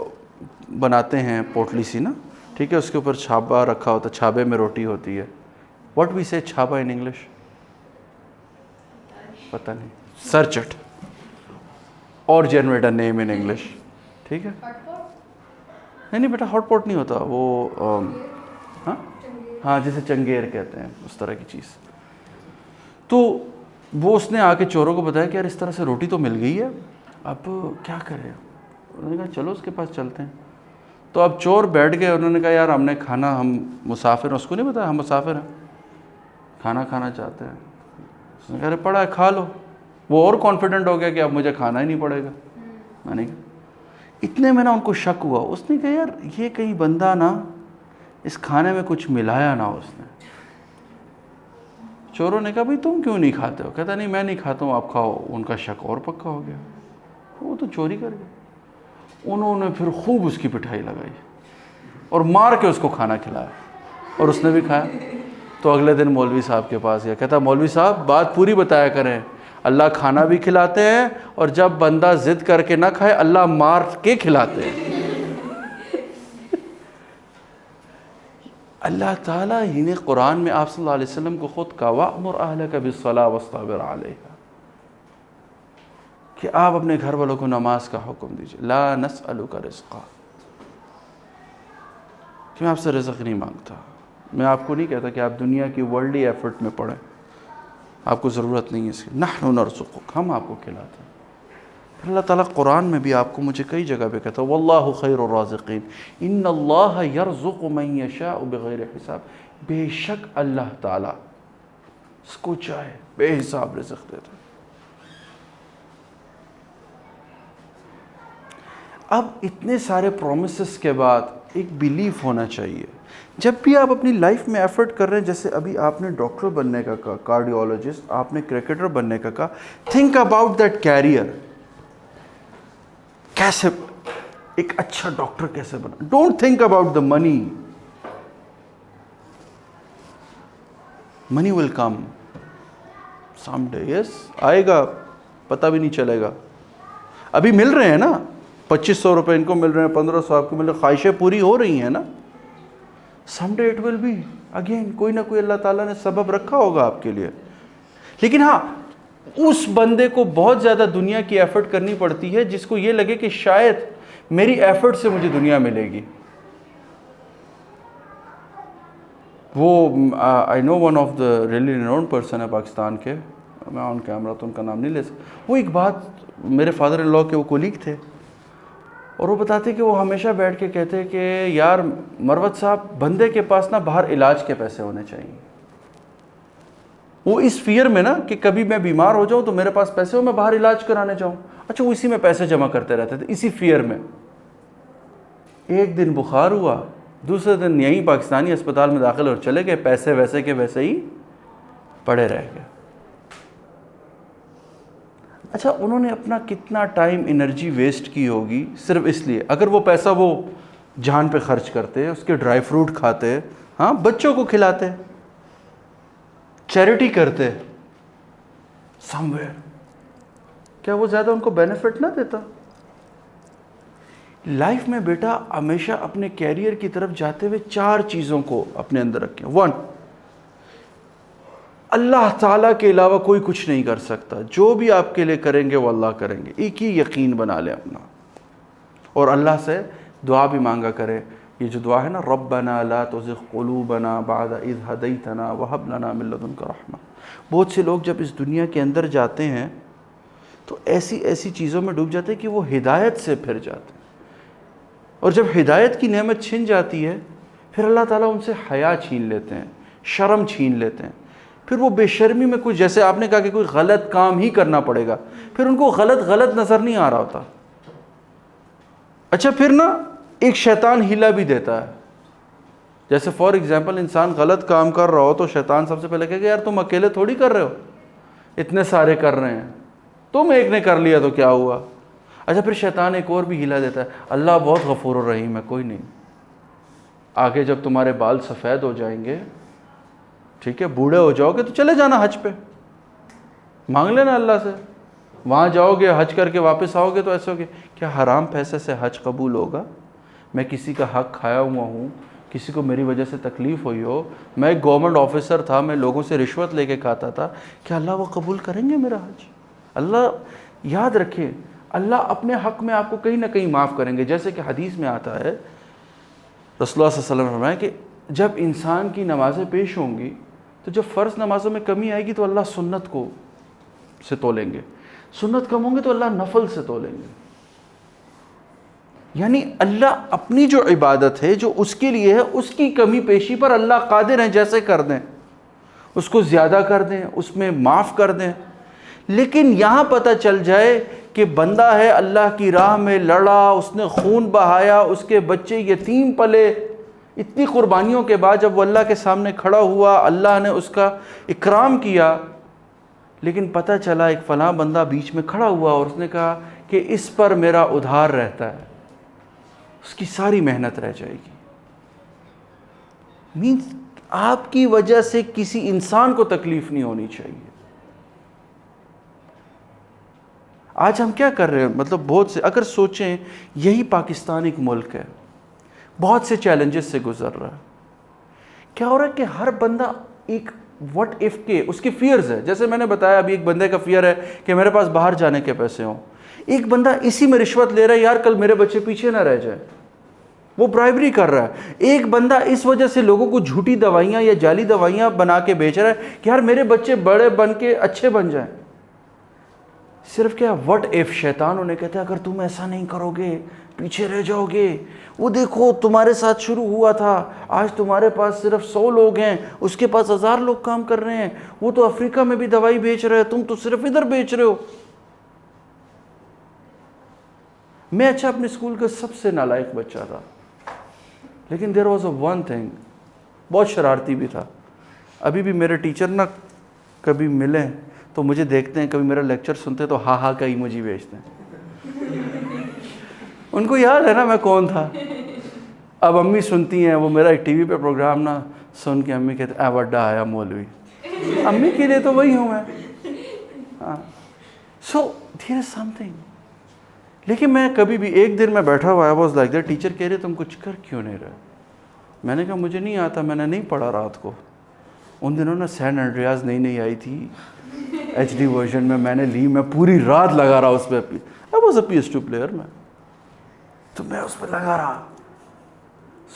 بناتے ہیں پوٹلی سی نا, ٹھیک ہے, اس کے اوپر چھابا رکھا ہوتا ہے, چھابے میں روٹی ہوتی ہے. واٹ وی سے چھابا ان انگلش, پتہ نہیں, سرچ اٹ اور generate a name in English. ٹھیک ہے, نہیں بیٹا ہاٹ پاٹ نہیں ہوتا وہ, ہاں جسے چنگیر کہتے ہیں, اس طرح کی چیز. تو وہ اس نے آ کے چوروں کو بتایا کہ یار اس طرح سے روٹی تو مل گئی ہے, اب کیا کرے. انہوں نے کہا چلو اس کے پاس چلتے ہیں. تو اب چور بیٹھ گئے. انہوں نے کہا یار ہم نے کھانا, ہم مسافر ہیں. اس کو نہیں بتایا ہم مسافر ہیں, کھانا کھانا چاہتے ہیں. اس نے کہا ارے پڑا ہے کھا لو. وہ اور کانفیڈنٹ ہو گیا کہ اب مجھے کھانا ہی نہیں پڑے گا. میں نے کہا اتنے میں نا ان کو شک ہوا. اس نے کہا یار یہ کہیں بندہ نا اس کھانے میں کچھ ملایا نہ ہو اس نے. چوروں نے کہا بھائی تم کیوں نہیں کھاتے ہو؟ کہتا نہیں میں نہیں کھاتا ہوں, آپ کھاؤ. ان کا شک اور پکا ہو گیا, وہ تو چوری کر گئے. انہوں نے پھر خوب اس کی پٹھائی لگائی اور مار کے اس کو کھانا کھلایا, اور اس نے بھی کھایا. تو اگلے دن مولوی صاحب کے پاس گیا. کہتا مولوی صاحب بات پوری بتایا کریں, اللہ کھانا بھی کھلاتے ہیں, اور جب بندہ ضد کر کے نہ کھائے اللہ مار کے کھلاتے ہیں. اللہ تعالیٰ ہی نے قرآن میں آپ صلی اللہ علیہ وسلم کو خود کہا وَأْمُرْ أَهْلَكَ بِالصَّلَاةِ وَاصْطَبِرْ عَلَيْهَا, کہ آپ اپنے گھر والوں کو نماز کا حکم دیجئے. لا نسألک رزقا, کہ میں آپ سے رزق نہیں مانگتا. میں آپ کو نہیں کہتا کہ آپ دنیا کی ورلڈلی ایفرٹ میں پڑیں, آپ کو ضرورت نہیں ہے اس کی. نحن نرزقک, ہم آپ کو کھلاتے ہیں. پھر اللہ تعالیٰ قرآن میں بھی آپ کو مجھے کئی جگہ پہ کہتا ہے واللہ خیر الرازقین ان اللہ یرزق من یشاء بغیر حساب. بے شک اللہ تعالیٰ اس کو چاہے بے حساب رزق دیتا ہے. اب اتنے سارے پرومسز کے بعد ایک بیلیف ہونا چاہیے. جب بھی آپ اپنی لائف میں ایفرٹ کر رہے ہیں, جیسے ابھی آپ نے ڈاکٹر بننے کا کہا, کارڈیولوجسٹ, آپ نے کرکٹر بننے کا کہا, تھنک اباؤٹ دیٹ کیریئر. کیسے ایک اچھا ڈاکٹر کیسے بنا. Don't think about the money. Money will come some day. Yes آئے گا, پتہ بھی نہیں چلے گا. ابھی مل رہے ہیں نا, 2500 روپے ان کو مل رہے ہیں, 1500 آپ کو مل رہے ہیں, خواہشیں پوری ہو رہی ہیں نا. Some day it will be again, کوئی نہ کوئی اللہ تعالیٰ نے سبب رکھا ہوگا آپ کے لیے. لیکن ہاں اس بندے کو بہت زیادہ دنیا کی ایفرٹ کرنی پڑتی ہے جس کو یہ لگے کہ شاید میری ایفرٹ سے مجھے دنیا ملے گی. وہ I know one of the really renowned person ہے پاکستان کے, میں آن کیمرہ تو ان کا نام نہیں لے سکتا. وہ ایک بات میرے فادر ان لا کے وہ کولیگ تھے, اور وہ بتاتے کہ وہ ہمیشہ بیٹھ کے کہتے کہ یار مروت صاحب, بندے کے پاس نا باہر علاج کے پیسے ہونے چاہیے. وہ اس فیئر میں نا کہ کبھی میں بیمار ہو جاؤں تو میرے پاس پیسے ہو, میں باہر علاج کرانے جاؤں. اچھا, وہ اسی میں پیسے جمع کرتے رہتے تھے, اسی فیئر میں. ایک دن بخار ہوا, دوسرے دن یہیں پاکستانی اسپتال میں داخل اور چلے گئے, پیسے ویسے کے ویسے ہی پڑے رہ گئے. اچھا, انہوں نے اپنا کتنا ٹائم انرجی ویسٹ کی ہوگی صرف اس لیے. اگر وہ پیسہ وہ جان پہ خرچ کرتے, اس کے ڈرائی فروٹ کھاتے, ہاں بچوں کو کھلاتے, چیریٹی کرتے سم ویئر, کیا وہ زیادہ ان کو بینیفٹ نہ دیتا؟ لائف میں بیٹا ہمیشہ اپنے کیریئر کی طرف جاتے ہوئے 4 چیزوں کو اپنے اندر رکھیں. 1, اللہ تعالیٰ کے علاوہ کوئی کچھ نہیں کر سکتا, جو بھی آپ کے لیے کریں گے وہ اللہ کریں گے. ایک ہی یقین بنا لیں اپنا, اور اللہ سے دعا بھی مانگا کرے. یہ جو دعا ہے نا, ربنا لا تزغ قلوبنا بعد اذ ہدیتنا وہب لنا من لدنک رحمہ. بہت سے لوگ جب اس دنیا کے اندر جاتے ہیں تو ایسی چیزوں میں ڈوب جاتے ہیں کہ وہ ہدایت سے پھر جاتے ہیں, اور جب ہدایت کی نعمت چھن جاتی ہے پھر اللہ تعالیٰ ان سے حیا چھین لیتے ہیں, شرم چھین لیتے ہیں. پھر وہ بے شرمی میں کچھ, جیسے آپ نے کہا کہ کوئی غلط کام ہی کرنا پڑے گا, پھر ان کو غلط نظر نہیں آ رہا ہوتا. اچھا, پھر نا ایک شیطان ہیلا بھی دیتا ہے. جیسے فار ایگزامپل انسان غلط کام کر رہا ہو تو شیطان سب سے پہلے کہے گا یار تم اکیلے تھوڑی کر رہے ہو, اتنے سارے کر رہے ہیں, تم ایک نے کر لیا تو کیا ہوا. اچھا, پھر شیطان ایک اور بھی ہلا دیتا ہے, اللہ بہت غفور الرحیم ہے, کوئی نہیں, آگے جب تمہارے بال سفید ہو جائیں گے, ٹھیک ہے, بوڑھے ہو جاؤ گے تو چلے جانا حج پہ, مانگ لینا اللہ سے. وہاں جاؤ گے, حج کر کے واپس آؤ گے تو ایسے ہوگے کیا حرام پیسے سے حج قبول ہوگا؟ میں کسی کا حق کھایا ہوا ہوں, کسی کو میری وجہ سے تکلیف ہوئی ہو, میں ایک گورنمنٹ آفیسر تھا, میں لوگوں سے رشوت لے کے کھاتا تھا, کیا اللہ وہ قبول کریں گے میرا حج؟ اللہ, یاد رکھیں, اللہ اپنے حق میں آپ کو کہیں نہ کہیں معاف کریں گے. جیسے کہ حدیث میں آتا ہے, رسول اللہ صلی اللہ علیہ وسلم نے فرمایا کہ جب انسان کی نمازیں پیش ہوں گی تو جب فرض نمازوں میں کمی آئے گی تو اللہ سنت کو سے تولیں گے, سنت کم ہوں گے تو اللہ نفل سے تولیں گے. یعنی اللہ اپنی جو عبادت ہے جو اس کے لیے ہے, اس کی کمی پیشی پر اللہ قادر ہیں, جیسے کر دیں, اس کو زیادہ کر دیں, اس میں معاف کر دیں. لیکن یہاں پتہ چل جائے کہ بندہ ہے, اللہ کی راہ میں لڑا, اس نے خون بہایا, اس کے بچے یتیم پلے, اتنی قربانیوں کے بعد جب وہ اللہ کے سامنے کھڑا ہوا, اللہ نے اس کا اکرام کیا, لیکن پتہ چلا ایک فلاں بندہ بیچ میں کھڑا ہوا اور اس نے کہا کہ اس پر میرا ادھار رہتا ہے, اس کی ساری محنت رہ جائے گی. مینس آپ کی وجہ سے کسی انسان کو تکلیف نہیں ہونی چاہیے. آج ہم کیا کر رہے ہیں, مطلب بہت سے, اگر سوچیں یہی پاکستان ایک ملک ہے, بہت سے چیلنجز سے گزر رہا ہے. کیا ہو رہا ہے کہ ہر بندہ ایک وٹ ایف کے اس کی فیئرز ہے. جیسے میں نے بتایا ابھی, ایک بندے کا فیئر ہے کہ میرے پاس باہر جانے کے پیسے ہوں, ایک بندہ اسی میں رشوت لے رہا ہے, یار کل میرے بچے پیچھے نہ رہ جائے, وہ برائبری کر رہا ہے. ایک بندہ اس وجہ سے لوگوں کو جھوٹی دوائیاں یا جعلی دوائیاں بنا کے بیچ رہا ہے کہ یار میرے بچے بڑے بن کے اچھے بن جائیں. صرف کیا وٹ ایف, شیطان انہیں کہتا ہے اگر تم ایسا نہیں کرو گے پیچھے رہ جاؤ گے. وہ دیکھو تمہارے ساتھ شروع ہوا تھا, آج تمہارے پاس صرف 100 لوگ ہیں, اس کے پاس 1000 لوگ کام کر رہے ہیں, وہ تو افریقہ میں بھی دوائی بیچ رہے ہیں, تم تو صرف ادھر بیچ رہے ہو. میں اچھا اپنے اسکول کا سب سے نالائق بچہ تھا, لیکن there was a one thing, بہت شرارتی بھی تھا. ابھی بھی میرے ٹیچر نا کبھی ملیں تو مجھے دیکھتے ہیں, کبھی میرا لیکچر سنتے تو ہاں ہاں کا ایموجی بھیجتے ہیں. ان کو یاد ہے نا میں کون تھا. اب امی سنتی ہیں, وہ میرا ایک ٹی وی پہ پروگرام نا سن کے امی کہتے ہیں اے وڈا آیا مولوی. امی کے لیے تو وہی ہوں میں. ہاں, سو دیر از سم تھنگ. لیکن میں کبھی بھی, ایک دن میں بیٹھا ہوا, I was like that, teacher کہہ رہے تم کچھ کر کیوں نہیں رہے. میں نے کہا مجھے نہیں آتا, میں نے نہیں پڑھا رات کو. ان دنوں نا سین انڈریاز نئی آئی تھی HD ورژن میں نے لی, میں پوری رات لگا رہا اس پہ. I was a PS2 player میں, تو میں اس پہ لگا رہا.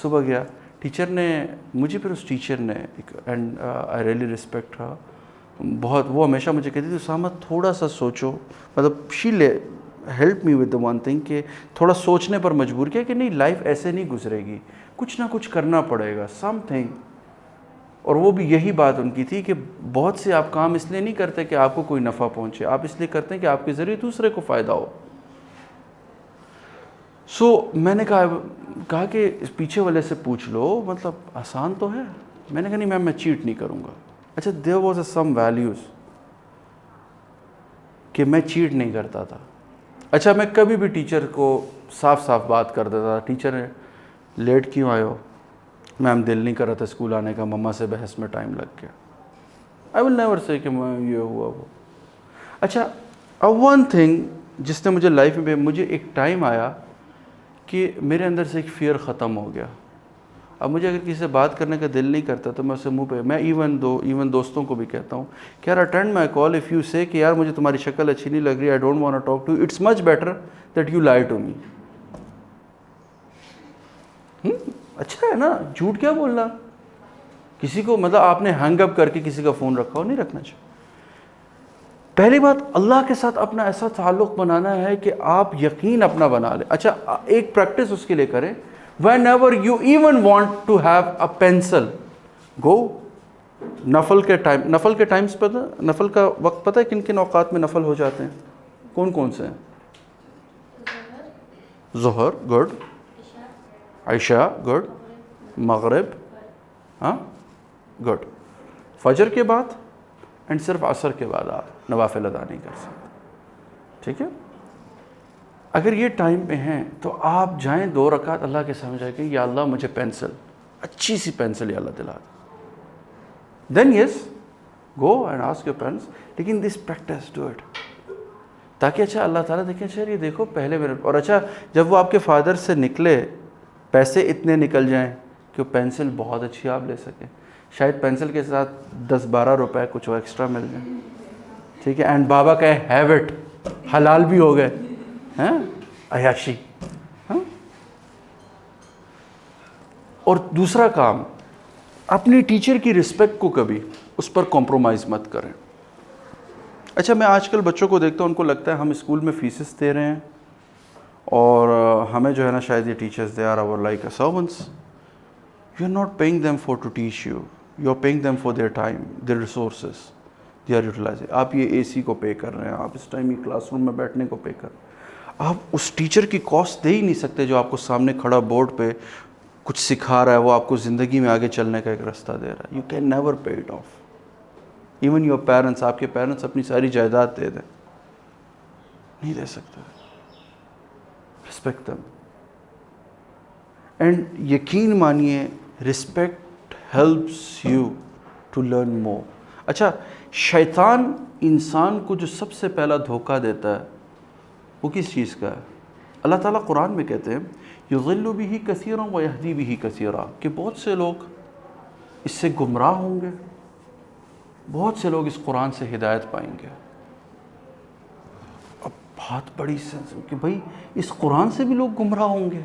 صبح گیا, ٹیچر نے مجھے پھر اس ٹیچر نے اینڈ آئی ریئلی ریسپیکٹ ہر بہت. وہ ہمیشہ مجھے کہتی تھی اسامہ تھوڑا سا سوچو, مطلب شی help me with the one thing کہ تھوڑا سوچنے پر مجبور کیا کہ نہیں لائف ایسے نہیں گزرے گی, کچھ نہ کچھ کرنا پڑے گا سم تھنگ. اور وہ بھی یہی بات ان کی تھی کہ بہت سے آپ کام اس لیے نہیں کرتے کہ آپ کو کوئی نفع پہنچے, آپ اس لیے کرتے ہیں کہ آپ کے ذریعے دوسرے کو فائدہ ہو. سو میں نے کہا کہ اس پیچھے والے سے پوچھ لو, مطلب آسان تو ہے. میں نے کہا نہیں میم میں چیٹ نہیں کروں گا. اچھا there was a some values کہ میں چیٹ نہیں کرتا تھا. اچھا میں کبھی بھی ٹیچر کو صاف صاف بات کر دیتا تھا, ٹیچر لیٹ کیوں آئے ہو, میم دل نہیں کر رہا تھا اسکول آنے کا, مما سے بحث میں ٹائم لگ گیا. آئی ول نیور سے کہ میں یہ ہوا وہ. اچھا اب ون تھنگ جس نے مجھے لائف میں مجھے ایک ٹائم آیا کہ میرے اندر سے ایک فیئر ختم ہو گیا. اب مجھے اگر کسی سے بات کرنے کا دل نہیں کرتا تو میں اسے منہ پہ, میں ایون دوستوں کو بھی کہتا ہوں کہ یار attend my call if you سے کہ یار مجھے تمہاری شکل اچھی نہیں لگ رہی, I don't want to talk to you, it's much better that you lie to me. اچھا ہے نا, جھوٹ کیا بولنا کسی کو, مطلب آپ نے ہینگ اپ کر کے کسی کا فون رکھا ہو, نہیں رکھنا چاہیے. پہلی بات اللہ کے ساتھ اپنا ایسا تعلق بنانا ہے کہ آپ یقین اپنا بنا لیں. اچھا ایک پریکٹس اس کے لیے کریں, whenever you even want to have a pencil, go نفل کے ٹائمز پتہ, نفل کا وقت پتہ ہے کن کن اوقات میں نفل ہو جاتے ہیں, کون کون سے ہیں؟ ظہر گڈ, عشاء گڈ, مغرب ہاں گڈ, فجر کے بعد اینڈ صرف عصر کے بعد آپ نوافل ادا نہیں کر سکتے. ٹھیک ہے, اگر یہ ٹائم پہ ہیں تو آپ جائیں 2 رکعت اللہ کے سامنے جائے کہ یا اللہ مجھے پینسل, اچھی سی پینسل یا اللہ دلا دے. Then yes go and ask your parents, لیکن دس پریکٹس ڈو اٹ تاکہ اچھا اللہ تعالیٰ دیکھیں اچھا یہ دیکھو پہلے میرے, اور اچھا جب وہ آپ کے فادر سے نکلے پیسے اتنے نکل جائیں کہ وہ پینسل بہت اچھی آپ لے سکیں, شاید پینسل کے ساتھ 10-12 روپے کچھ ایکسٹرا مل جائیں. ٹھیک ہے, اینڈ بابا کا ہیو اٹ, حلال بھی ہو گئے ہیں, عیاشی. ہاں, اور دوسرا کام اپنی ٹیچر کی رسپیکٹ کو کبھی اس پر کمپرومائز مت کریں. اچھا میں آج کل بچوں کو دیکھتا ہوں, ان کو لگتا ہے ہم اسکول میں فیسز دے رہے ہیں اور ہمیں جو ہے نا شاید یہ teachers they are our like a servants. You are not paying them for to teach you, you are paying them for their time, their resources they are utilizing. آپ یہ اے سی کو پے کر رہے ہیں, آپ اس ٹائم یہ کلاس روم میں بیٹھنے کو پے کر رہے ہیں, آپ اس ٹیچر کی کاسٹ دے ہی نہیں سکتے جو آپ کو سامنے کھڑا بورڈ پہ کچھ سکھا رہا ہے, وہ آپ کو زندگی میں آگے چلنے کا ایک راستہ دے رہا ہے. You can never pay it of. Even your parents, آپ کے پیرنٹس اپنی ساری جائیداد دے دیں, نہیں دے سکتے. رسپیکٹ دم, اینڈ یقین مانیے respect helps you to learn more. اچھا شیطان انسان کو جو سب سے پہلا دھوکہ دیتا ہے وہ کس چیز کا ہے؟ اللہ تعالیٰ قرآن میں کہتے ہیں یضل بہ کثیرا ویہدی بہ کثیرا, کہ بہت سے لوگ اس سے گمراہ ہوں گے, بہت سے لوگ اس قرآن سے ہدایت پائیں گے. اب بہت بڑی سینس کہ بھائی اس قرآن سے بھی لوگ گمراہ ہوں گے.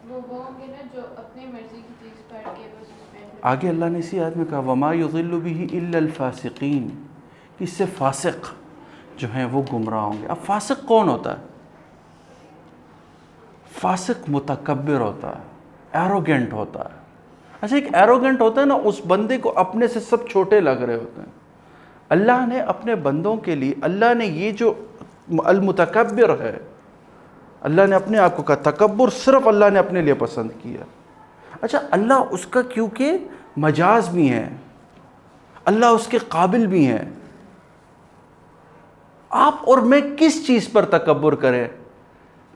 وہ ہوں گے نا جو اپنی مرضی کی چیز پڑھ کے بس اس میں. آگے اللہ نے اسی آیت میں کہا وما یضل بہ الا الفاسقین, کہ اس سے فاسق جو ہیں وہ گمراہ ہوں گے. اب فاسق کون ہوتا ہے؟ فاسق متکبر ہوتا ہے, ایروگنٹ ہوتا ہے. اچھا ایک ایروگنٹ ہوتا ہے نا, اس بندے کو اپنے سے سب چھوٹے لگ رہے ہوتے ہیں. اللہ نے اپنے بندوں کے لیے, اللہ نے یہ جو المتکبر ہے, اللہ نے اپنے آپ کو کہا تکبر صرف اللہ نے اپنے لیے پسند کیا. اچھا اللہ اس کا کیونکہ مجاز بھی ہے, اللہ اس کے قابل بھی ہیں. آپ اور میں کس چیز پر تکبر کریں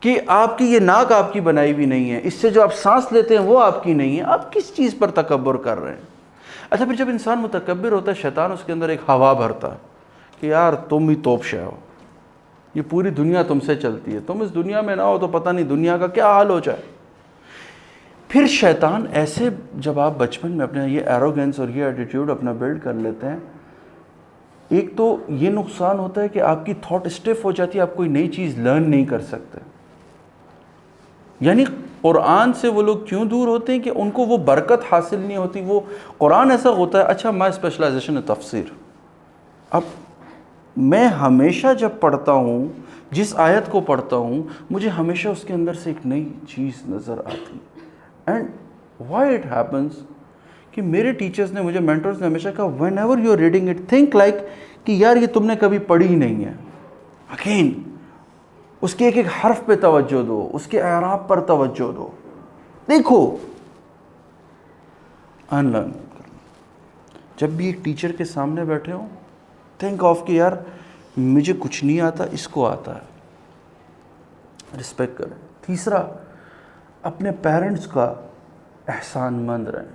کہ آپ کی یہ ناک آپ کی بنائی ہوئی نہیں ہے, اس سے جو آپ سانس لیتے ہیں وہ آپ کی نہیں ہے, آپ کس چیز پر تکبر کر رہے ہیں؟ اچھا پھر جب انسان متکبر ہوتا ہے شیطان اس کے اندر ایک ہوا بھرتا ہے کہ یار تم ہی توپ شے ہو, یہ پوری دنیا تم سے چلتی ہے, تم اس دنیا میں نہ ہو تو پتہ نہیں دنیا کا کیا حال ہو جائے. پھر شیطان ایسے, جب آپ بچپن میں اپنے یہ ایروگنس اور یہ ایٹیٹیوڈ اپنا بلڈ کر لیتے ہیں, ایک تو یہ نقصان ہوتا ہے کہ آپ کی تھاٹ اسٹف ہو جاتی ہے, آپ کوئی نئی چیز لرن نہیں کر سکتے. یعنی قرآن سے وہ لوگ کیوں دور ہوتے ہیں کہ ان کو وہ برکت حاصل نہیں ہوتی. وہ قرآن ایسا ہوتا ہے. اچھا مائی اسپیشلائزیشن ہے تفسیر. اب میں ہمیشہ جب پڑھتا ہوں, جس آیت کو پڑھتا ہوں, مجھے ہمیشہ اس کے اندر سے ایک نئی چیز نظر آتی. اینڈ وائی اٹ ہیپنس کہ میرے ٹیچرز نے, مجھے مینٹرز نے ہمیشہ کہا whenever you are reading it think like کہ یار یہ تم نے کبھی پڑھی ہی نہیں ہے. اگین اس کے ایک ایک حرف پہ توجہ دو, اس کے اعراب پر توجہ دو, دیکھو, ان لرن. جب بھی ایک ٹیچر کے سامنے بیٹھے ہوں, تھنک آف کہ یار مجھے کچھ نہیں آتا, اس کو آتا ہے, رسپیکٹ کریں. تیسرا, اپنے پیرنٹس کا احسان مند رہیں.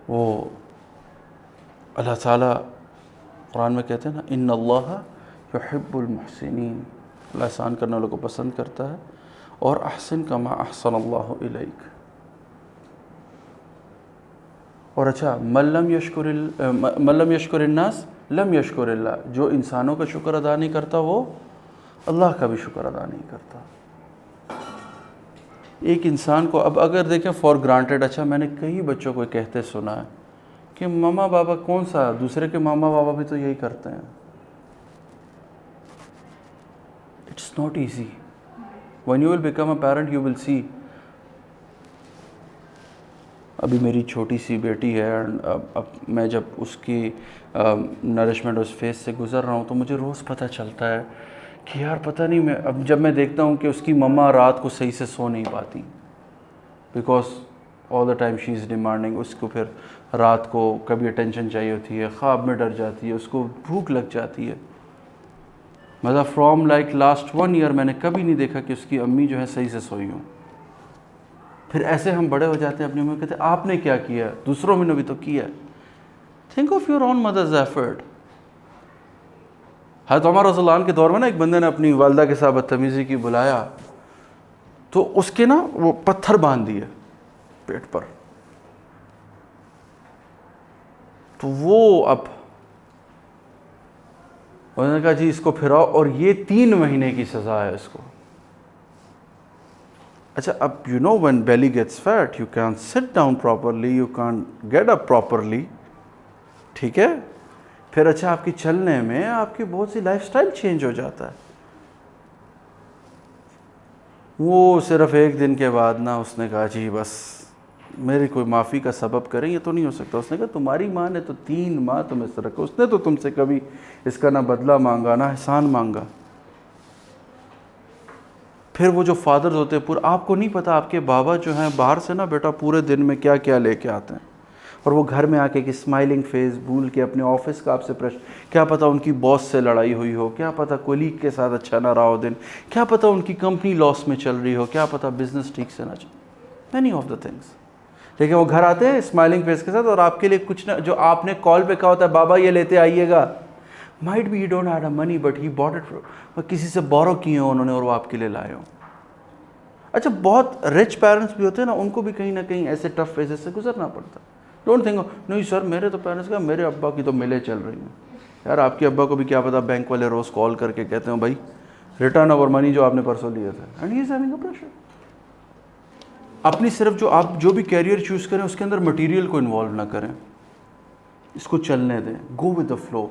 وہ اللہ تعالیٰ قرآن میں کہتے ہیں نا, ان اللہ یحب المحسنین, اللہ احسان کرنے والوں کو پسند کرتا ہے, اور احسن کما احسن اللہ الیک. اور اچھا, من لم یشکر الناس لم یشکر اللہ, جو انسانوں کا شکر ادا نہیں کرتا وہ اللہ کا بھی شکر ادا نہیں کرتا. ایک انسان کو اب اگر دیکھیں فار گرانٹیڈ, اچھا میں نے کئی بچوں کو کہتے سنا ہے کہ ماما بابا کون سا, دوسرے کے ماما بابا بھی تو یہی کرتے ہیں. It's not easy. when you will become a parent you will see. ابھی میری چھوٹی سی بیٹی ہے, اب میں جب اس کی نرشمنٹ اس فیز سے گزر رہا ہوں تو مجھے روز پتہ چلتا ہے کہ یار پتہ نہیں, میں اب جب میں دیکھتا ہوں کہ اس کی مما رات کو صحیح سے سو نہیں پاتی because all the time she is demanding. اس کو پھر رات کو کبھی اٹینشن چاہیے ہوتی ہے, خواب میں ڈر جاتی ہے, اس کو بھوک لگ جاتی ہے. مطلب فرام لائک لاسٹ 1 year میں نے کبھی نہیں دیکھا کہ اس کی امی جو ہے صحیح سے سوئی ہوں. پھر ایسے ہم بڑے ہو جاتے ہیں, اپنی امی کہتے ہیں آپ نے کیا کیا, دوسروں میں نے بھی تو کیا. Think of your own mother's effort. حضرت عمر رضی اللہ عنہ کے دور میں نا ایک بندے نے اپنی والدہ کے ساتھ بدتمیزی کی, بلایا تو اس کے نا وہ پتھر باندھ دیے پیٹ پر. تو وہ اب انہوں نے کہا جی اس کو پھراؤ, اور یہ 3 مہینے کی سزا ہے اس کو. اچھا اب you know when belly gets fat you can't sit down properly, you can't get up properly, ٹھیک ہے. پھر اچھا آپ کی چلنے میں آپ کی بہت سی لائف سٹائل چینج ہو جاتا ہے. وہ صرف 1 دن کے بعد نا اس نے کہا جی بس میری کوئی معافی کا سبب کریں, یہ تو نہیں ہو سکتا. اس نے کہا تمہاری ماں نے تو 3 ماہ تمہیں سے رکھا, اس نے تو تم سے کبھی اس کا نہ بدلہ مانگا نہ احسان مانگا. پھر وہ جو فادرز ہوتے ہیں پورا, آپ کو نہیں پتا آپ کے بابا جو ہیں باہر سے نا بیٹا پورے دن میں کیا کیا لے کے آتے ہیں, اور وہ گھر میں آ کے ایک اسمائلنگ فیس بھول کے اپنے آفس کا آپ سے کیا پتہ ان کی باس سے لڑائی ہوئی ہو, کیا پتہ کولیگ کے ساتھ اچھا نہ رہا ہو دن, کیا پتہ ان کی کمپنی لاس میں چل رہی ہو, کیا پتہ بزنس ٹھیک سے نہ چل, مینی آف دا تھنگس. لیکن وہ گھر آتے ہیں اسمائلنگ فیس کے ساتھ, اور آپ کے لیے کچھ نہ, جو آپ نے کال پہ کہا ہوتا ہے بابا یہ لیتے آئیے گا, might be he don't had a money but he bought it, کسی سے بورو کیے ہوں انہوں نے اور وہ آپ کے لیے لائے ہوں. اچھا بہت رچ پیرنٹس بھی ہوتے ہیں نا, ان کو بھی کہیں نہ کہیں ایسے ٹف فیزز سے گزرنا پڑتا ہے. ڈونٹ تھنک نہیں سر میرے تو پیرنٹس کا, میرے ابا کی تو ملے چل رہی ہیں. یار آپ کے ابا کو بھی کیا پتا, بینک والے روز کال کر کے کہتے ہیں بھائی ریٹرن اوور منی جو آپ نے پرسوں لیے تھے, and he is having a pressure. اپنی صرف جو آپ جو بھی کیریئر چوز کریں اس کے اندر مٹیریل کو انوالو نہ کریں, اس کو چلنے دیں, گو ود دا فلو.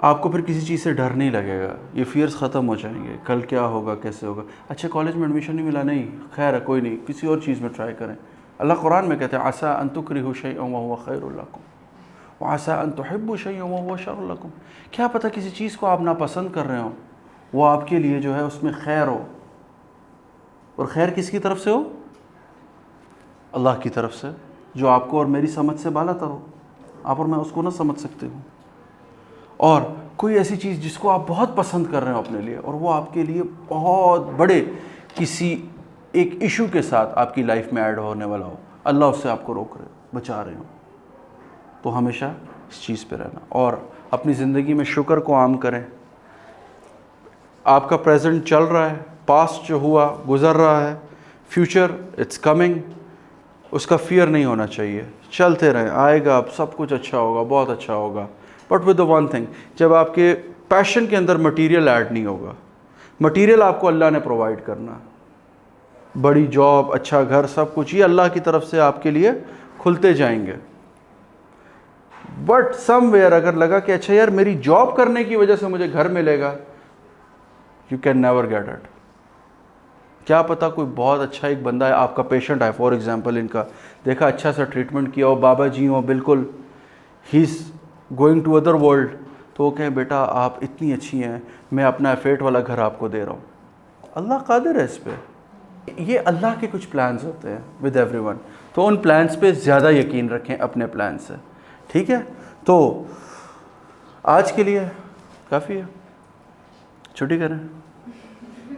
آپ کو پھر کسی چیز سے ڈر نہیں لگے گا, یہ فیئرز ختم ہو جائیں گے. کل کیا ہوگا, کیسے ہوگا, اچھا کالج میں ایڈمیشن نہیں ملا, نہیں خیر ہے کوئی نہیں, کسی اور چیز میں ٹرائی کریں. اللہ قرآن میں کہتے ہیں عسیٰ ان تکرہوا شیئا وہو خیر لکم وعسیٰ ان تحبوا شیئا وہو شر لکم. کیا پتہ کسی چیز کو آپ ناپسند کر رہے ہوں, وہ آپ کے لیے جو ہے اس میں خیر ہو, اور خیر کس کی طرف سے ہو, اللہ کی طرف سے, جو آپ کو اور میری سمجھ سے بالا تر ہو. آپ اور میں اس کو نہ سمجھ سکتے ہوں. اور کوئی ایسی چیز جس کو آپ بہت پسند کر رہے ہو اپنے لیے, اور وہ آپ کے لیے بہت بڑے کسی ایک ایشو کے ساتھ آپ کی لائف میں ایڈ ہونے والا ہو, اللہ اس سے آپ کو روک رہے ہو, بچا رہے ہو, تو ہمیشہ اس چیز پہ رہنا. اور اپنی زندگی میں شکر کو عام کریں. آپ کا پریزنٹ چل رہا ہے, پاسٹ جو ہوا گزر رہا ہے, فیوچر اٹس کمنگ, اس کا فیئر نہیں ہونا چاہیے. چلتے رہیں, آئے گا, اب سب کچھ اچھا ہوگا, بہت اچھا ہوگا. But with the one thing, جب آپ کے پیشن کے اندر مٹیریل ایڈ نہیں ہوگا. مٹیریل آپ کو اللہ نے پرووائڈ کرنا, بڑی جاب, اچھا گھر, سب کچھ یہ اللہ کی طرف سے آپ کے لیے کھلتے جائیں گے. بٹ سم ویئر اگر لگا کہ اچھا یار میری جاب کرنے کی وجہ سے مجھے گھر ملے گا, you can never get it. کیا پتہ کوئی بہت اچھا ایک بندہ ہے, آپ کا پیشنٹ ہے فار ایگزامپل, ان کا دیکھا اچھا سا ٹریٹمنٹ کیا ہو, بابا جی ہوں بالکل, he is going to other world, تو وہ کہیں بیٹا آپ اتنی اچھی ہیں, میں اپنا ایفیٹ والا گھر آپ کو دے رہا ہوں. اللہ قادر ہے اس پہ. یہ اللہ کے کچھ پلانز ہوتے ہیں ود ایوری ون, تو ان پلانز پہ زیادہ یقین رکھیں اپنے پلان سے. ٹھیک ہے, تو آج کے لیے کافی ہے, چھٹی کریں.